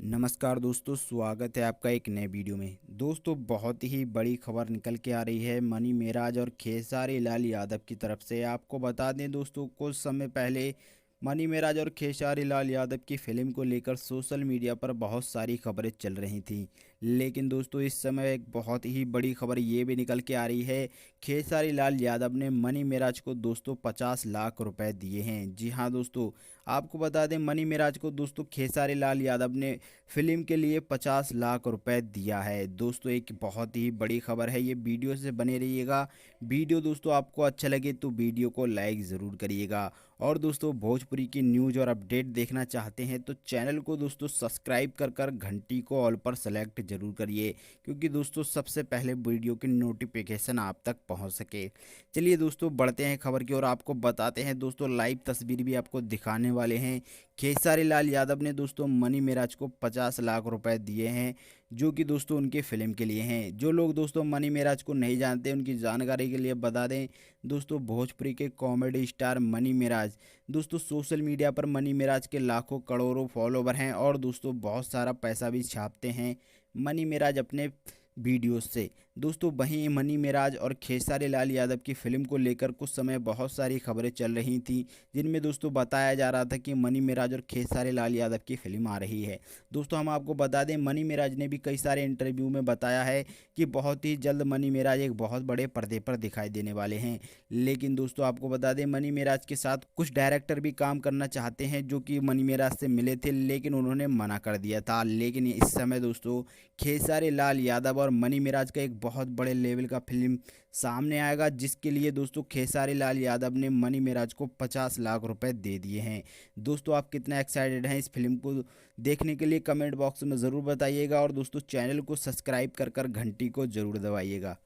नमस्कार दोस्तों, स्वागत है आपका एक नए वीडियो में। दोस्तों, बहुत ही बड़ी खबर निकल के आ रही है मनी मेराज और खेसारी लाल यादव की तरफ से। आपको बता दें दोस्तों, कुछ समय पहले मनी मेराज और खेसारी लाल यादव की फिल्म को लेकर सोशल मीडिया पर बहुत सारी खबरें चल रही थी। लेकिन दोस्तों, इस समय एक बहुत ही बड़ी खबर ये भी निकल के आ रही है। खेसारी लाल यादव ने मनी मेराज को दोस्तों 50 लाख रुपए दिए हैं। जी हाँ दोस्तों, आपको बता दें मनी मेराज को दोस्तों खेसारी लाल यादव ने फिल्म के लिए 50 लाख रुपए दिया है। दोस्तों, एक बहुत ही बड़ी खबर है, ये वीडियो से बने रहिएगा। वीडियो दोस्तों आपको अच्छा लगे तो वीडियो को लाइक ज़रूर करिएगा। और दोस्तों, भोजपुरी की न्यूज़ और अपडेट देखना चाहते हैं तो चैनल को दोस्तों सब्सक्राइब कर घंटी को ऑल पर सेलेक्ट जरूर करिए, क्योंकि दोस्तों सबसे पहले वीडियो की नोटिफिकेशन आप तक पहुंच सके। चलिए दोस्तों, बढ़ते हैं खबर की और आपको बताते हैं दोस्तों, लाइव तस्वीर भी आपको दिखाने वाले हैं। खेसारी लाल यादव ने दोस्तों मनी मेराज को 50 लाख रुपए दिए हैं, जो कि दोस्तों उनके फिल्म के लिए हैं। जो लोग दोस्तों मनी मेराज को नहीं जानते, उनकी जानकारी के लिए बता दें दोस्तों, भोजपुरी के कॉमेडी स्टार मनी मेराज दोस्तों सोशल मीडिया पर मनी मेराज के लाखों करोड़ों फॉलोवर हैं और दोस्तों बहुत सारा पैसा भी छापते हैं मनी मेराज अपने वीडियोस से। दोस्तों, वहीं मनी मेराज और खेसारी लाल यादव की फिल्म को लेकर कुछ समय बहुत सारी खबरें चल रही थी, जिनमें दोस्तों बताया जा रहा था कि मनी मेराज और खेसारी लाल यादव की फिल्म आ रही है। दोस्तों, हम आपको बता दें मनी मेराज ने भी कई सारे इंटरव्यू में बताया है कि बहुत ही जल्द मनी मेराज एक बहुत बड़े पर्दे पर दिखाई देने वाले हैं। लेकिन दोस्तों, आपको बता दें मनी मेराज के साथ कुछ डायरेक्टर भी काम करना चाहते हैं, जो कि मनी मेराज से मिले थे, लेकिन उन्होंने मना कर दिया था। लेकिन इस समय दोस्तों खेसारी लाल यादव और मनी मिराज का एक बहुत बड़े लेवल का फिल्म सामने आएगा, जिसके लिए दोस्तों खेसारी लाल यादव ने मनी मिराज को 50 लाख रुपए दे दिए हैं। दोस्तों, आप कितना एक्साइटेड हैं इस फिल्म को देखने के लिए कमेंट बॉक्स में ज़रूर बताइएगा और दोस्तों चैनल को सब्सक्राइब कर घंटी को ज़रूर दबाइएगा।